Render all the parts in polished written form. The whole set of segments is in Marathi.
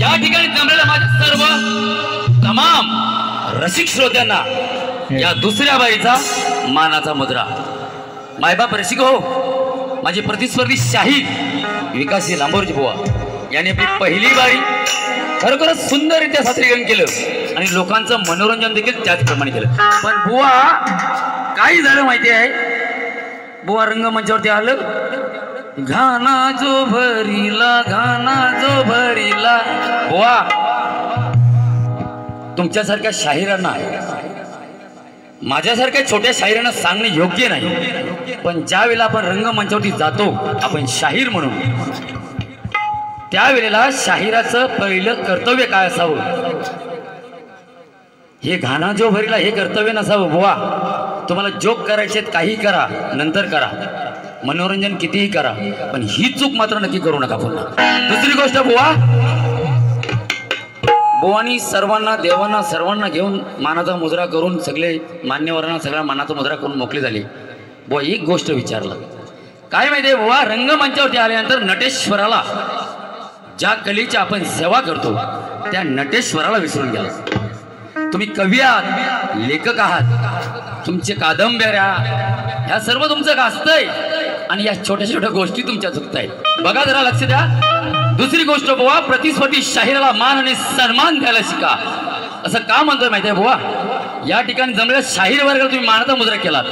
या ठिकाणी जमलेल्या माझ्या सर्व तमाम रसिक श्रोत्यांना या दुसऱ्या बाईचा मानाचा मुद्रा। मायबाप रसिक हो, माझे प्रतिस्पर्धी शाहीर विकास लांबोरजी बुवा यांनी आपली पहिली बारी खरोखरच सुंदररित्या सादरीकरण केलं आणि लोकांचं मनोरंजन देखील त्याचप्रमाणे केलं। पण बुवा काय झालं माहिती आहे, बुवा रंगमंचावरती आलं, घाना जो भरीला बुवा तुमच्यासारख्या शाहिरांना माझ्यासारख्या छोट्या शाहिरांना सांगणे योग्य नाही, पण ज्या वेळेला आपण रंगमंचावरती जातो आपण शाहीर म्हणून, त्यावेळेला शाहिराचं पहिलं कर्तव्य काय असावं, हे घाना जो भरीला हे कर्तव्य नसावं। बुवा तुम्हाला जोक करायचे काही करा, नंतर करा, मनोरंजन कितीही करा, पण ही चूक मात्र नक्की करू नका पुन्हा। दुसरी गोष्ट बुवानी सर्वांना देवांना सर्वांना घेऊन मानाचा मुजरा करून सगळे मान्यवरांना सगळ्या मानाचा मुजरा करून मोकळे झाले। बुवा एक गोष्ट विचारलं, काय माहिती आहे बुवा, रंगमंचावरती आल्यानंतर नटेश्वराला ज्या कलेची आपण सेवा करतो त्या नटेश्वराला विसरून गेला। तुम्ही कवी आहात, लेखक आहात, तुमचे कादंबऱ्या ह्या सर्व तुमचं गाजतंय आणि या छोट्या छोट्या गोष्टी तुमच्या चुकतायत। बघा जरा लक्ष द्या। दुसरी गोष्ट बुवा, प्रतिस्पर्धी शाहिराला मान आणि सन्मान द्यायला शिका। असं का म्हणतोय माहिती आहे बुवा, या ठिकाणी जमलेल्या शाहीर वर्गाला तुम्ही मानाचा मुजरा केलात,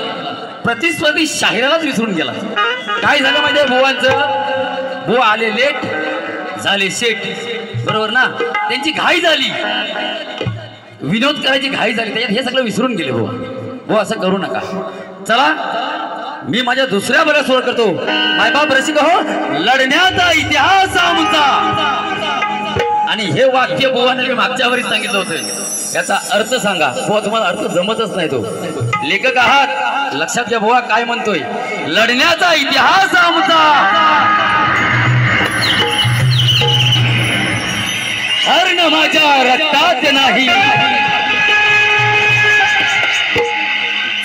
प्रतिस्पर्धी शाहिरालाच विसरून गेला। काय झालं माहिती आहे बुवांचं, बुवा आले लेट झाले शेट, बरोबर ना, त्यांची घाई झाली, विनोद करायची घाई झाली, त्याच्यात हे सगळं विसरून गेले बुवा। बुवा असं करू नका। चला मी माझ्या दुसऱ्या बऱ्या सुरू करतो। मायबाप रसिक हो, लढण्याचा इतिहास आमचा, आणि हे वाक्य बुवाने मी मागच्या वरी सांगितलं होतं, याचा अर्थ सांगा। बुवा तुम्हाला अर्थ जमतच नाही, तो लेखक आहात, लक्षात घ्या बुवा काय म्हणतोय, लढण्याचा इतिहास आमचा, हरण माझ्या रक्तात नाही,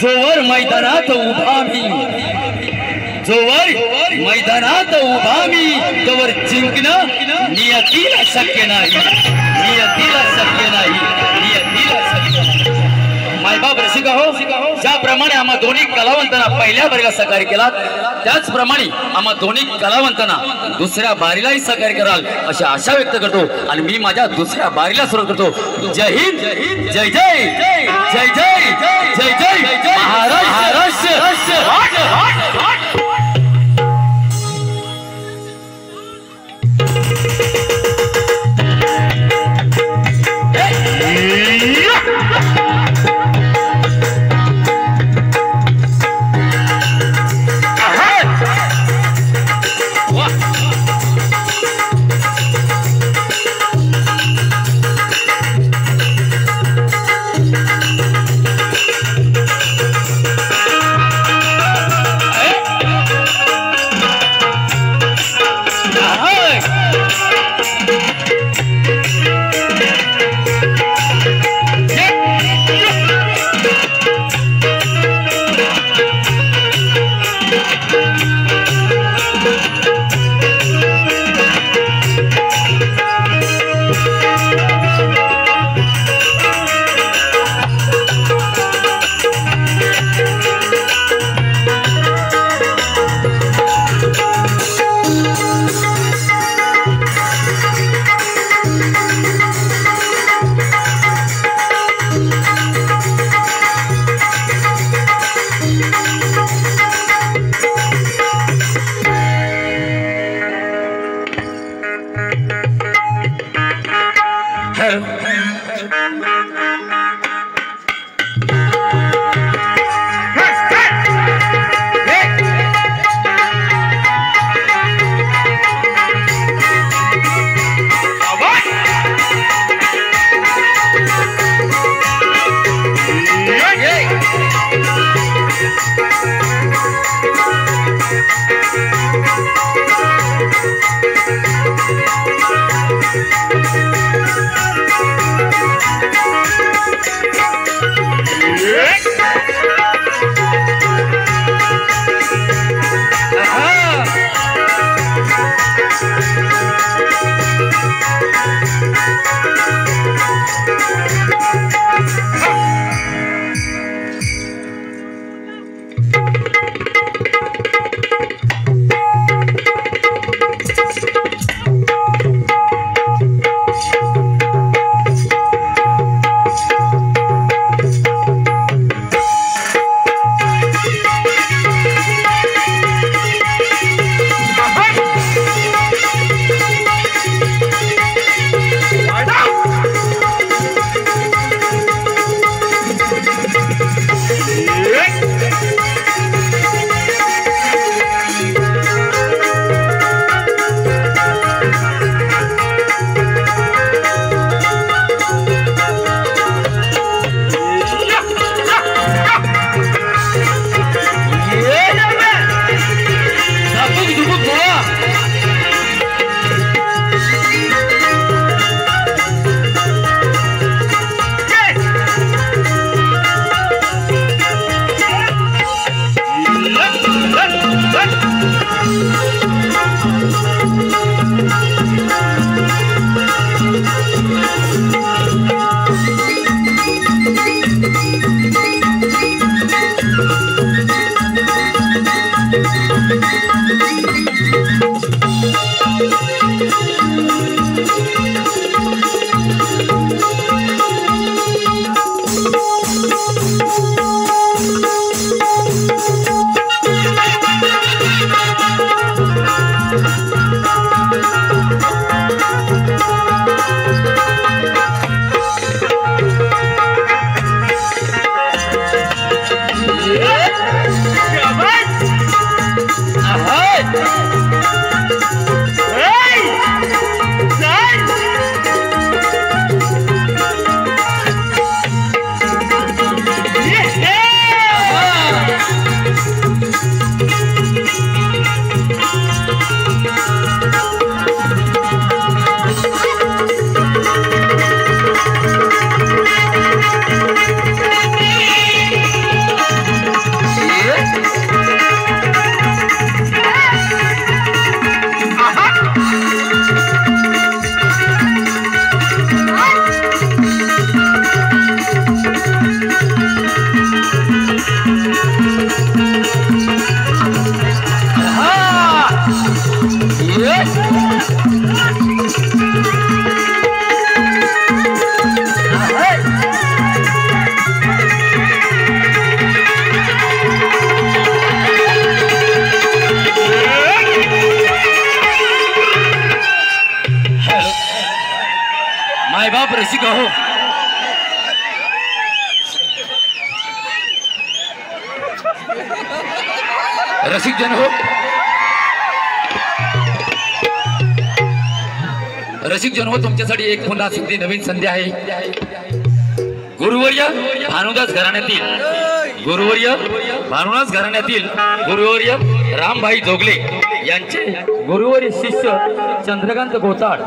जोवर मैदानात उभा मी, जोवर मैदानात उभा मी, तोवर जिंकणं नियतीला शक्य नाही, नियतीला शक्य नाही, नियतीला शक्य नाही। मायबाप रसिक हो, ज्याप्रमाणे आम्हा दोन्ही कलावंतांना पहिल्या बारीला सहकार्य केला, त्याचप्रमाणे आम्हा दोन्ही कलावंतांना दुसऱ्या बारीलाही सहकार्य कराल अशी आशा व्यक्त करतो आणि मी माझ्या दुसऱ्या बारीला सुरू करतो। जय हिंद, जय जय जय जय जय जय महाराष्ट्र। मायबाप रसिक हो, रसिक जन हो, रसिक जन हो, तुमच्यासाठी एक पुन्हा संधी, नवीन संधी आहे. गुरुवर्य भानुदास घराण्यातील, गुरुवर्य भानुदास घराण्यातील गुरुवर्य रामभाई जोगले यांचे गुरुवर्य शिष्य चंद्रकांत गोताड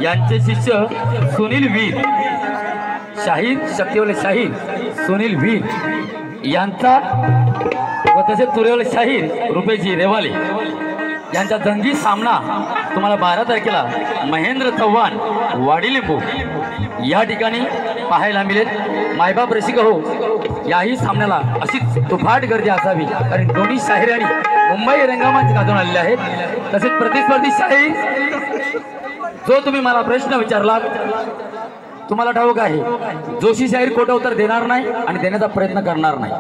यांचे शिष्य सुनील वीर, शाहीर शक्तिवले शाहीर सुनील वीर यांचा व तसेच तुरेवले शाहीर रुपेजी रेवाले यांचा जंगी सामना तुम्हाला 12 तारखेला महेंद्र चव्हाण वाडीलिंबू या ठिकाणी पाहायला मिळेल. मायबाप रसिक हो, याही सामन्याला अशीच तुफाट गर्दी असावी, कारण दोन्ही शाहिरांनी मुंबई रंगमंच गाजवून आलेले आहेत. तसेच प्रतिस्पर्धी शाहीर जो तुम्ही मला प्रश्न विचारला, तुम्हाला ठाऊक आहे जोशी शाहीर खोटं उत्तर देणार नाही आणि देण्याचा प्रयत्न करणार नाही.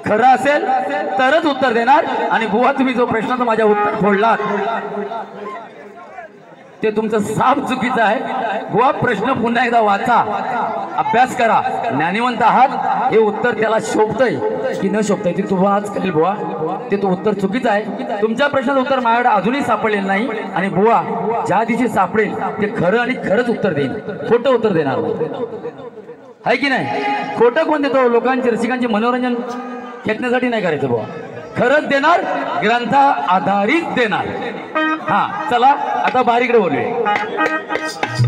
खरं असेल तरच उत्तर देणार. आणि बुवा तुम्ही जो प्रश्नाचा माझ्या उत्तर फोडलात ते तुमचं साफ चुकीचं आहे. बुवा प्रश्न पुन्हा एकदा वाचा, अभ्यास करा. ज्ञानिवंत आहात हे उत्तर त्याला शोभतंय की न शोभतंय ते तुम्हाला आज कळेल. बुवा ते तो उत्तर चुकीचं आहे. तुमच्या प्रश्नाचं उत्तर माझ्याकडे अजूनही सापडलेलं नाही. आणि बुवा ज्या दिवशी सापडेल ते खरं आणि खरंच उत्तर देईल, खोटं उत्तर देणार नाही. आहे की नाही? खोटं कोण देतो? लोकांचे रसिकांचे मनोरंजन खेचण्यासाठी नाही करायचं बुवा, खरंच देणार, ग्रंथा आधारित देणार. हा चला आता बारीकडे बोलूया.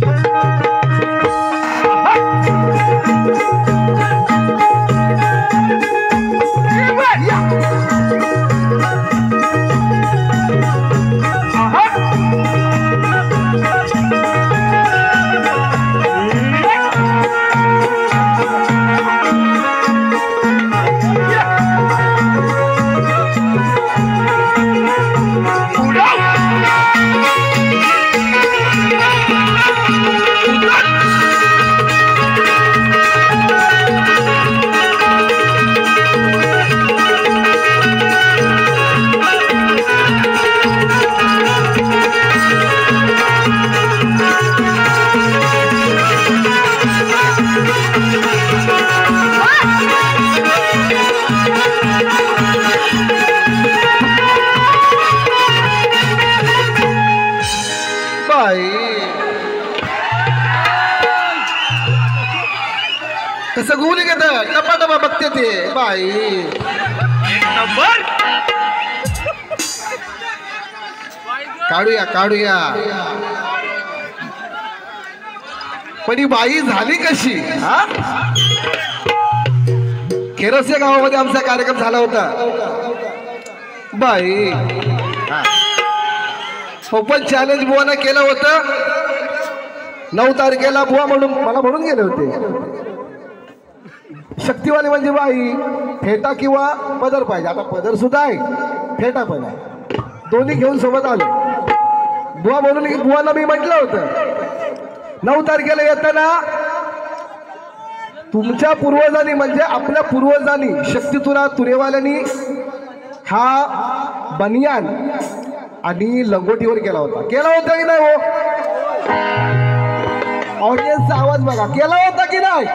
कसं गुली घेत टपाटपा बघते ते बाई. काढूया काढूया. पण ही बाई झाली कशी? हा खेरसे गावामध्ये आमचा कार्यक्रम झाला होता. बाई ओपन चॅलेंज बुवानं केलं होतं. 9 तारखेला बुवा म्हणून मला म्हणून गेले होते. शक्तिवाली म्हणजे बाई, फेटा किंवा पदर पाहिजे. आता पदर सुद्धा आहे, फेटा पण आहे, दोन्ही घेऊन सोबत आलो. बुवा म्हणून की बुवाला मी म्हटलं होतं 9 तारखेला येताना तुमच्या पूर्वजांनी म्हणजे आपल्या पूर्वजांनी शक्तितुला तुरेवाल्यांनी हा बनियान आणि लंगोटीवर केला होता की नाही हो? ऑडियन्सचा आवाज बघा, केला होता की नाही?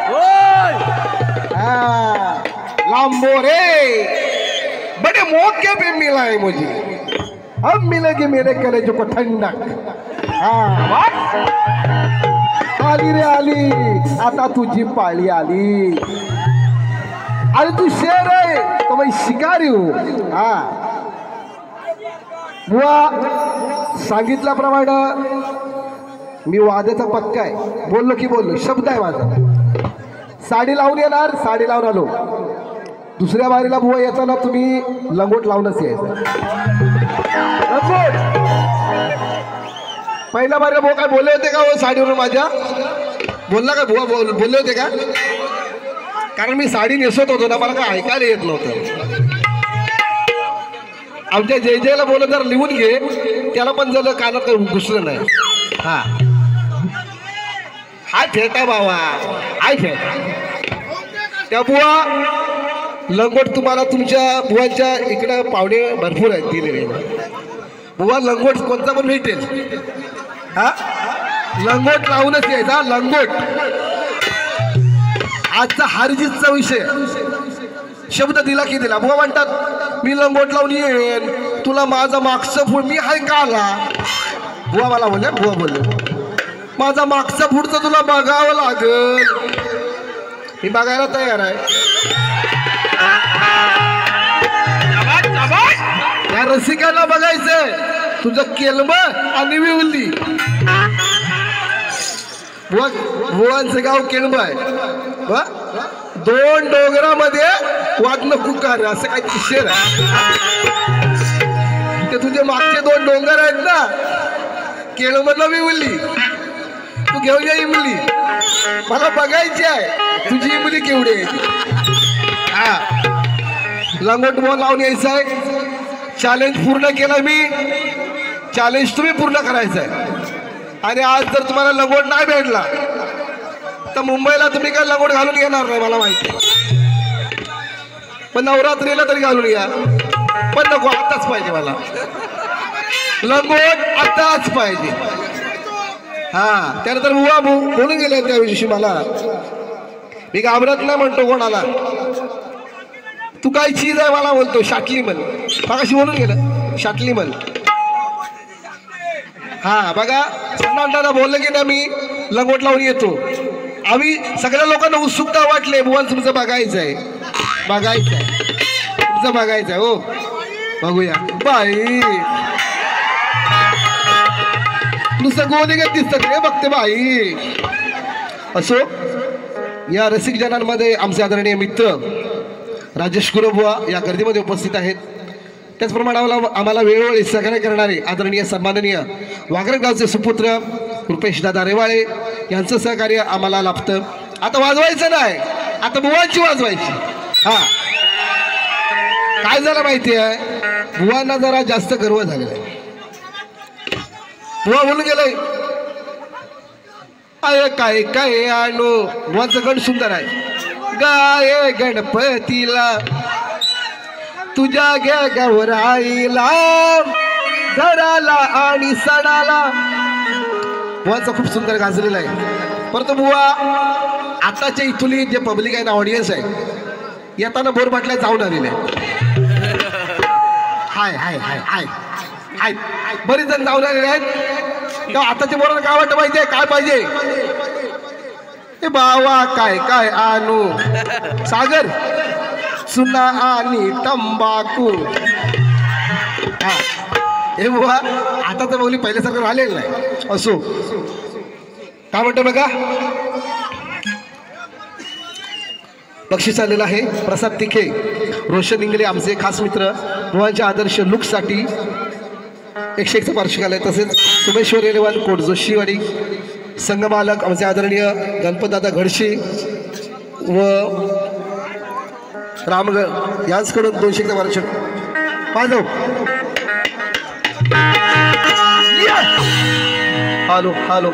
लांबो रे बड़े मौके पे मिला है मुझे, अब मिलेगी मेरे कलेजों को ठंडक. आली रे आली, आता तुझी पाळी आली. अरे तू शेर आहे तो मैं शिकारी हूं. बुवा सांगितल्याप्रमाणे मी वाद्याचा पक्का आहे. बोललो की बोललो, शब्द आहे माझा. साडी लावून येणार, साडी लावून आलो. दुसऱ्या बारीला बुवा येताना तुम्ही लंगोट लावूनच यायचं. पहिल्या बारीला बुवा काय बोलले होते का हो साडीवरून माझ्या? बोलला का बुवा? बोलले होते का? कारण मी साडी नेसत होतो ना, मला काय ऐकायला येत नव्हतं. आमच्या जय जयला बोलत जर लिहून घे, त्याला पण जर कानात घुसलं नाही. हाय फेटा बाबा, हाय फेटा. त्या बुवा लंगोट तुम्हाला तुमच्या बुवांच्या इकडं पाहुणे भरपूर आहेत दिलेले. बुवा लंगोट कोणता पण भेटेल. लंगोट लावूनच यायचा, लंगोट. आजचा हारजीतचा विषय. शब्द दिला की दिला. बुवा म्हणतात मी लंगोट लावून येईन, तुला माझा मागचं फूड मी हाय का आला. बुवा मला बोलले, बुवा बोलले माझा मागचा फूडचं तुला बघावं लागल. मी बघायला तयार आहे. या रसिकांना बघायचंय तुझं केलम आणि विवली. बुवांचं गाव केळंब आहे. 2 डोंगरामध्ये वाटणं कुकार असं काही शेर आहे. ते तुझे मागचे 2 डोंगर आहेत ना, केळंबला विवली. तू घेऊन या इमली. मला बघायची आहे तुझी इमली केवढी आहे. हा लंगोट बुवा लावून यायचं आहे. चॅलेंज पूर्ण केलं मी. चॅलेंज तुम्ही पूर्ण करायचं आहे. आणि आज जर तुम्हाला लंगोट नाही भेटला तर मुंबईला तुम्ही काय लंगोट घालून येणार नाही मला माहिती. पण नवरात्रीला तरी घालून या. पण नको, आताच पाहिजे मला लंगोट, आताच पाहिजे. हा त्यानंतर बुवा बोलून गेले त्या दिवशी मला. मी घाबरत नाही म्हणतो कोणाला. तू काय चीज आहे मला बोलतो, शाटली म्हण. मागाशी बोलून गेलं शाटली म्हण. हा बघा सन्नाटाला बोललं की ना मी लंगोट लावून येतो. आम्ही सगळ्या लोकांना उत्सुकता वाटले. बुवा तुमचं बघायचं आहे, बघायचं आहे, तुमचं बघायचं आहे. हो बघूया बाई. नुसतं गोलीगत दिसतात रे बघते बाई. असो या रसिक जनांमध्ये आमचे आदरणीय मित्र राजेश गुरुबुवा या गर्दीमध्ये उपस्थित आहेत. त्याचप्रमाणे आम्हाला वेळोवेळी सहकार्य करणारे आदरणीय सन्माननीय वाघर गावचे सुपुत्र रुपेश दादा रेवाळे यांचं सहकार्य आम्हाला लाभतं. आता वाजवायचं नाही, आता बुवांची वाजवायची. हा काय झालं माहिती आहे, बुवांना जरा जास्त गर्व झालेला आहे. बुवा बोलून गेलंय आय काय काय आणू. बुवांचं गण सुंदर आहे. गाय गणपतीला तुझ्या गे गौराईला धडाला आणि सडाला. बुवांचा खूप सुंदर गाजलेला आहे. परंतु बुवा आताच्या इथुली जे पब्लिक आहे ना, ऑडियन्स आहे, येताना बोर बाटल्या जाऊन आलेले हाय हाय हाय हाय हाय. बरेच जण जाऊन आलेले आहेत. आताच्या बोराला काय वाटतं माहितीये काय पाहिजे. ए बावा काय काय आणू. सागर चुना आणि तंबाखू. हा हे बुवा आता तर बघली पहिल्यासारखं राहिलेलं नाही. असो काय म्हणतो बघा. बक्षीस आलेलं आहे प्रसाद तिखे, रोशन इंगले आमचे खास मित्र. बुवांच्या आदर्श लुकसाठी 101 वार्षिक आलंय. तसेच सोमेश्वर रेवान कोट जोशीवाडी संघमालक आमचे आदरणीय गणपतदादा घडशी व रामगड यांच्याकडून 200 वार्षिक पाहतो. Hello hello.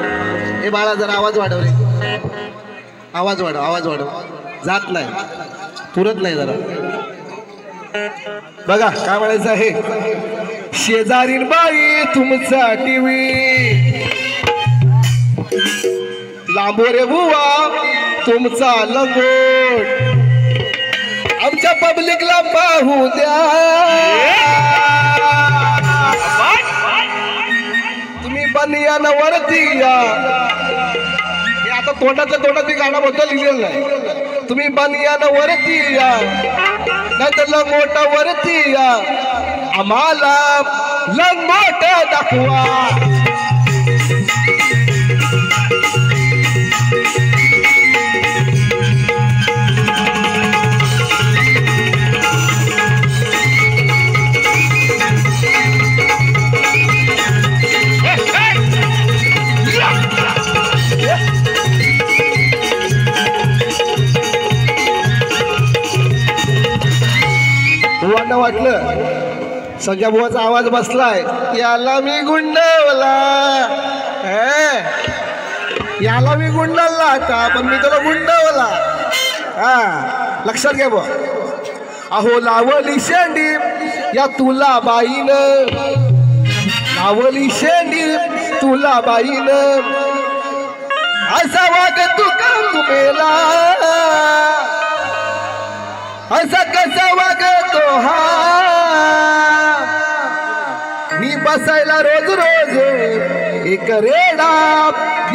हे बाळा जरा आवाज वाढव रे. आवाज वाढव, आवाज वाढव. जात नाही, पुरत नाही जरा. बघा काय म्हणायचं आहे. शेजारीन बाई तुमचा टीव्ही लांबोरे बुवा तुमचा लंगोट आमच्या पब्लिकला पाहू द्या. तुम्ही बनियान वरती या. हे आता तोंडाच्या तोंडात गाणं बद्दल लिहिलेलं नाही. तुम्ही बनियान वरती या नाही तर लंगोटा वरती या. आम्हाला लंगोट दाखवा. बुवांना वाटलं संजय बुवाचा आवाज बसलाय, याला मी गुंडवला, याला मी गुंडवला आता, पण मी त्याला गुंडवला. हा लक्षात घ्या बुवा. अहो लावली शेंडी या तुला बाईन, लावली शेंडी तुला बाईन, वाग तुका कुमेला असा कसा वागतो हा मी बसायला रोज रोज एक रेडा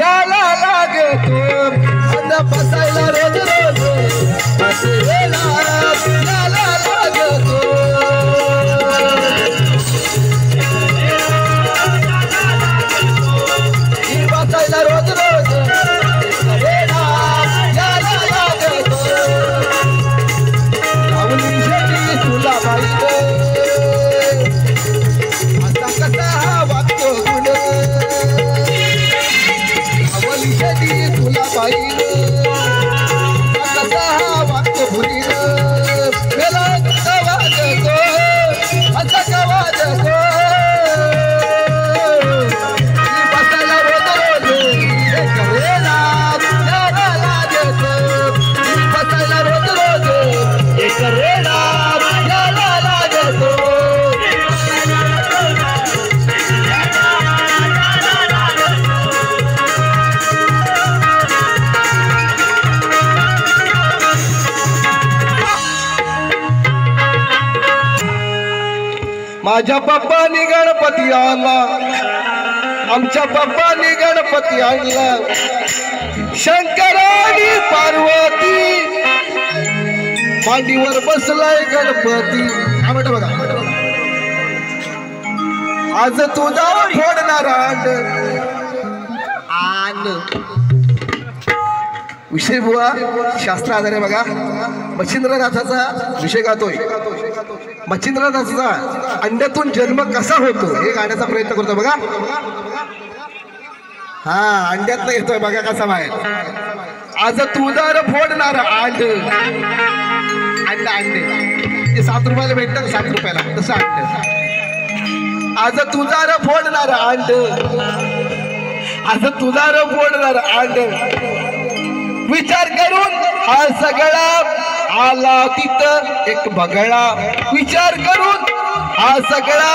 याला लागतो बसायला रोज रोज रेडा याला लागतो बसायला रोज रोज रेडा याला लागतो आवली शेती तुला बाई असा कसा वागतो गुण आवली शेती तुला बाई कसा वागतो भुलीन मेला कसा वागतो असा का वागतो बसायला रोज रोज एक वेळा याला लागतो बसायला रोज रोज एक वेळा याला लागतो माझ्या पप्पानी गणपती आणला आमच्या पप्पानी गणपती आणला शंकरानी पार्वती मांडीवर बसलाय गणपती आवड बघा आज तुझा फोडणार आण विषय बुवा शास्त्र आधारे बघा मच्छिंद्रनाथाचा विषय गातोय मच्छिंद्रनाथाचा अंड्यातून जन्म कसा होतो हे गाण्याचा प्रयत्न करतो बघा हा अंड्यात येतोय बघा कसा बाहेर आज तुझा फोडणार अंड अंडे ते 7 रुपयाला भेटतात 7 रुपयाला तसं अंड आज तुझा फोडणार अंड आज तुझा फोडणार अंड विचार करून हा सगळा आला तिथं एक बगळा विचार करून हा सगळा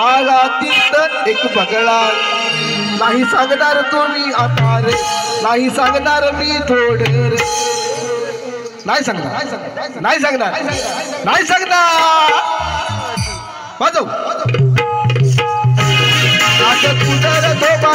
आला तिथं एक बगळा नाही सांगणार तुम्ही आता रे नाही सांगणार मी थोडं रे नाही सांगणार नाही सांगणार नाही सांगणार वाजव आता तुझा धोबा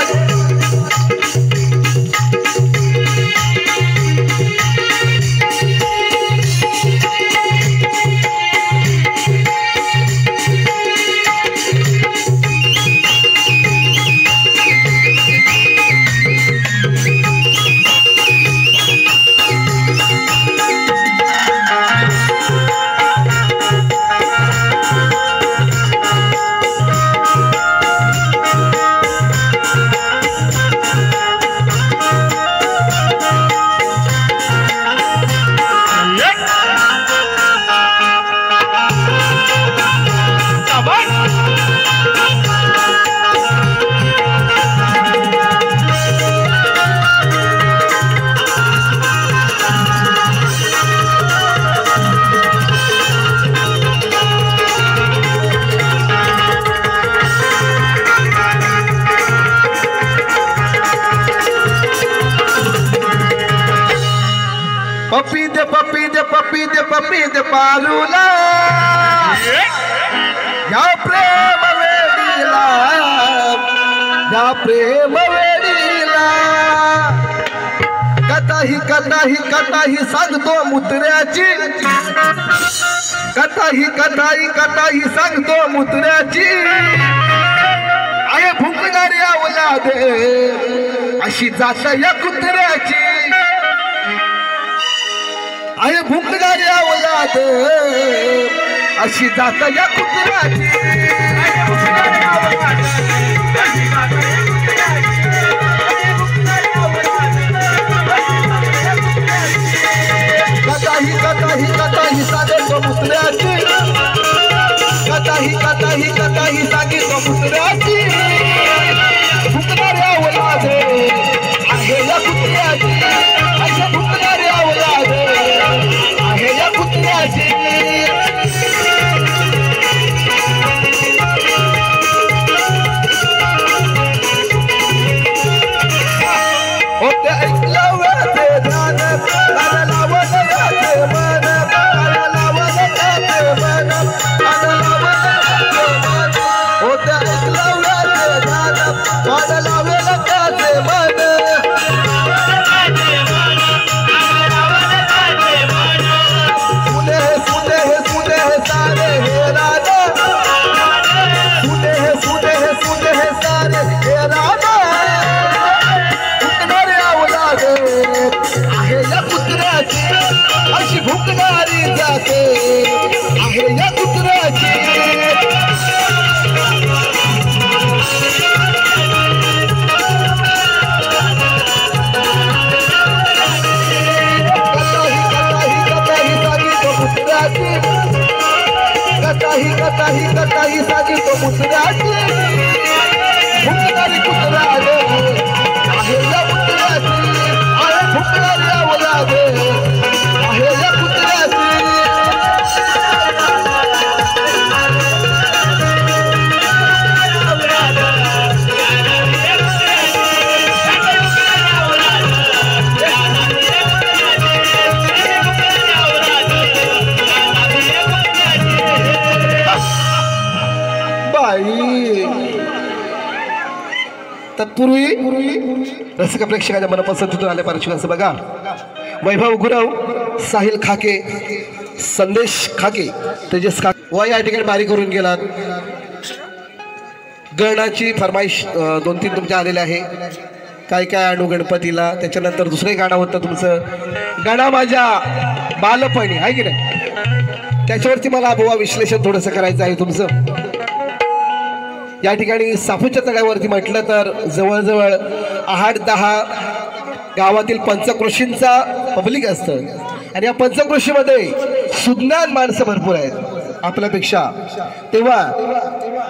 पप्पी दे पालूला या प्रेम वेडीला कथाही सांगतो मुतऱ्याची कथाही सांगतो मुतऱ्याची आय भुंकणारी औलादे अशी जात या कुत्र्याची आय भुंकणारी औलाद अशी जात या कुत्र्याची कथाही सांगतो मुतऱ्याची कथाही सांगितो मुतऱ्याची भुंकणारी औलाद आहे या कुत्र्याची अशा भुंकणारी औलाद आहे या कुत्र्याची होते ऐकल्यावर तत्पूर्वी रसिक प्रेक्षकाच्या मनपसंतीतून आले पारितोषिकांचं बघा. वैभव गुरव, साहिल खाके, संदेश खाके, तेजस खाके व या ठिकाणी बारी करून गेलात. गणाची फरमाईश 2-3 तुमच्या आलेल्या आहे. काय काय आणू गणपतीला. त्याच्यानंतर दुसरं गाणं होतं तुमचं गणा माझ्या बालपणी आहे की नाही. त्याच्यावरती मला बुवा विश्लेषण थोडंसं करायचं आहे तुमचं. या ठिकाणी साफूच्या तळ्यावरती म्हटलं तर जवळजवळ 8-10 गावातील पंचकृषींचा पब्लिक असतं आणि या पंचकृषीमध्ये सुज्ञान माणसं भरपूर आहेत आपल्यापेक्षा. तेव्हा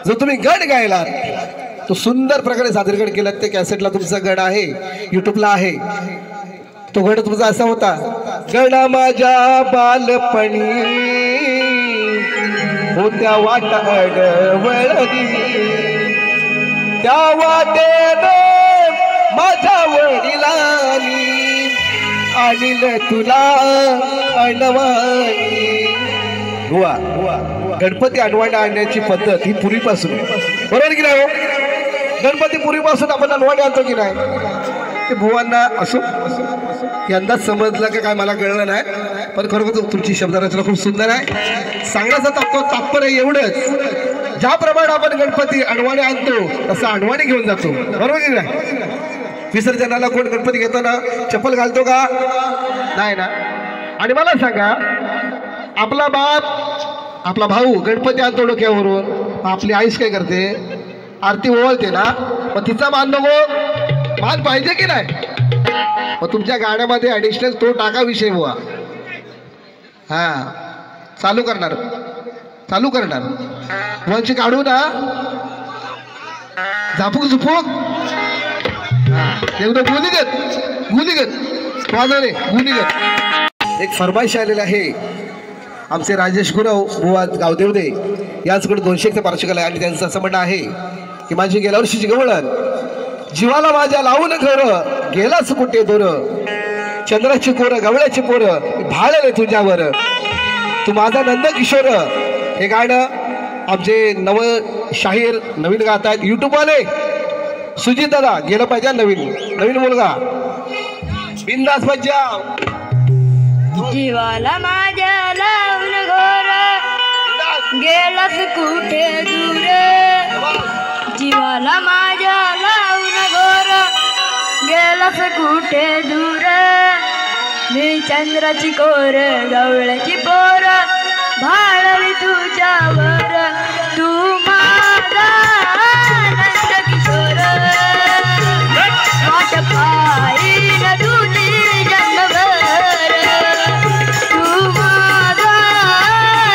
जो तुम्ही गण गायला तो सुंदर प्रकारे सादरीकरण केलं. ते कॅसेटला तुमचा गण आहे, युट्यूबला आहे. तो गण तुमचा असा होता. गणा माझ्या बालपणी होत्या वाट अडवळणी, त्या वाटेने माझ्या वडिलांनी आणलं तुला अडवाणी. हुआ गणपती अडवाणी आणण्याची पद्धत ही पूर्वीपासून बरोबर की नाही हो. गणपती पूर्वीपासून आपण अडवाणी आणतो की नाही. ते बुवांना असो यंदाच समजलं का काय मला कळलं नाही. पण खरोखर तुमची शब्दरचना खूप सुंदर आहे. सांगण्याचा तात्पर्य एवढंच, ज्याप्रमाणे आपण गणपती अडवाणी आणतो तसं अडवाणी घेऊन जातो बरोबर की नाही. विसर्जनाला कोण गणपती घेताना चप्पल घालतो का. नाही ना. आणि मला सांगा आपला बाप आपला भाऊ गणपती आणतो डोक्यावरून, आपली आईस काय करते आरती ओवाळते ना. मग तिचा मान नको, मान पाहिजे की नाही. मग तुमच्या गाण्यामध्ये ॲडिशनल तो टाका विषय बुवा. हां चालू करणार वंश काढू ना. झापूक झुपूक एकदम गुलीगत वाजवणे गुलीगत. एक फरमाईश आलेलं आहे आमचे राजेश गुरव बुवा गावदेवदे यांच्याकडे 201 पार्श्वकला आहे. आणि त्यांचं असं म्हणणं आहे की माझी गेल्या वर्षीची गवळण जीवाला माझ्या लावून घर गेलाच कुठे दोर, चंद्राची पोरं गवळ्याची पोरं भाळले तुझ्यावर, तू माझा नंद किशोर. हे गाणं आमचे नव शाहीर नवीन गात आहेत युट्यूबवाले. सुजित दादा गेलं पाहिजे नवीन मुलगा बिंदास बज्जा. जीवाला माझ्या लावून घोर गेलास कुठे दूर, जीवाला माझ्या लावून घोर गेलास कुठे दूर. मी चंद्राची कोर गवळ्याची पोर भाळली तुझ्यावर, तू माझा नंद किशोर. वाट पाहिन तुझी जन्मभर, तू माझा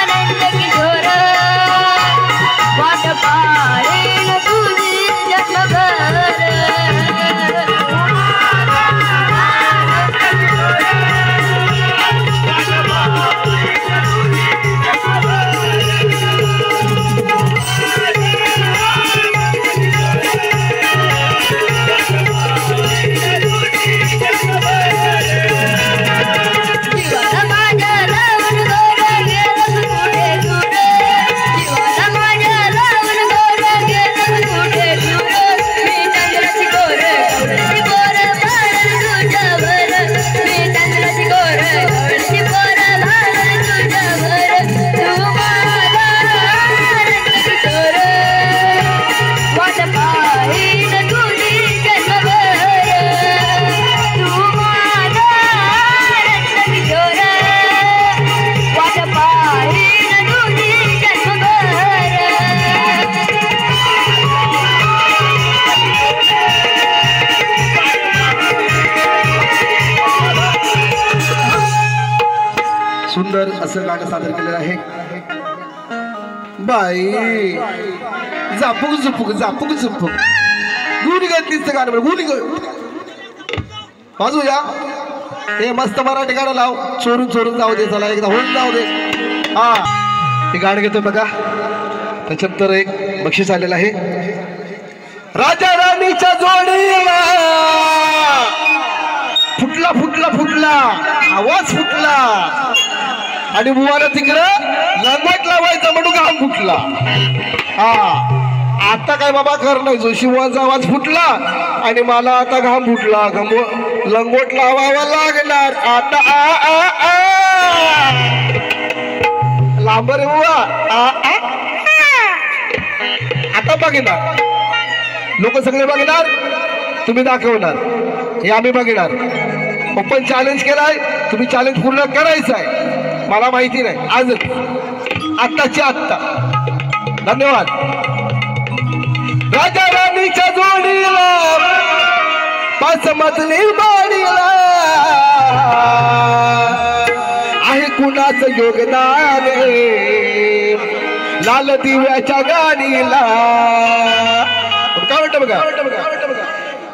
नंद किशोर. वाट पाहिन तुझी जन्मभर. सुंदर असं गाणं सादर केलेलं आहे. बाई झापूक झुपूक गुणी गतीचं गाणं गुणी वाजूया. हे मस्त मराठी गाणं लाव. चोरून जाऊ दे, चला एकदा होऊन जाऊ दे. हा हे गाणं घेतो बघा. त्याच्यानंतर एक बक्षीस आलेलं आहे. राजा राणीच्या जोडीला फुटला आवाज फुटला आणि बुवाला तिकडं लंगोट लावायचा म्हणून घाम फुटला. हा आता काय बाबा कर नाही जो शिवाचा आवाज फुटला आणि मला आता घाम फुटला लंगोट लावावा लागणार आता लांबर रे बुवा आता बघणार लोक सगळे बघणार तुम्ही दाखवणार हे आम्ही बघणार ओपन चॅलेंज केलाय तुम्ही चॅलेंज पूर्ण करायचं आहे मला माहिती नाही आजच आत्ताच्या आत्ता धन्यवाद राजा राणीच्या जोडीला पाच मजली बाडीला आहे कुणाचं योगदान लाल दिव्याच्या गाडीला काय म्हणतं बघा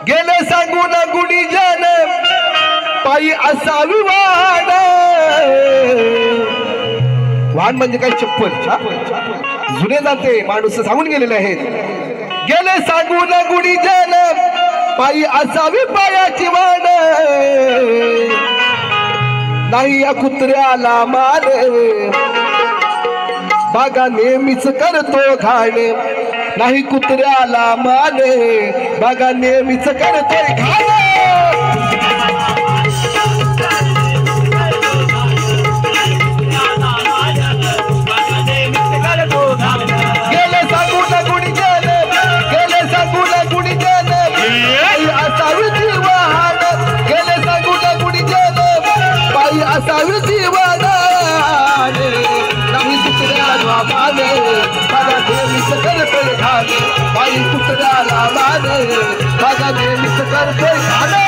गेले सांगून गुढी जन पायी असावी वाण म्हणजे काय चप्पल जुने जाते माणूस सांगून गेलेले आहेत गेले सांगून गुढी जन पायी असावी पायाची वाण नाही या कुत्र्याला मान बागा नेहमीच करतो घाण नाही कुत्र्याला मान बागा नेहमीच करतोय घाण असावी जीवनान नाही कुत्र्याला माने माझा नेहमीच करतोय घाण बाई कुत्र्याला माने माझा नेहमीच करतोय घाण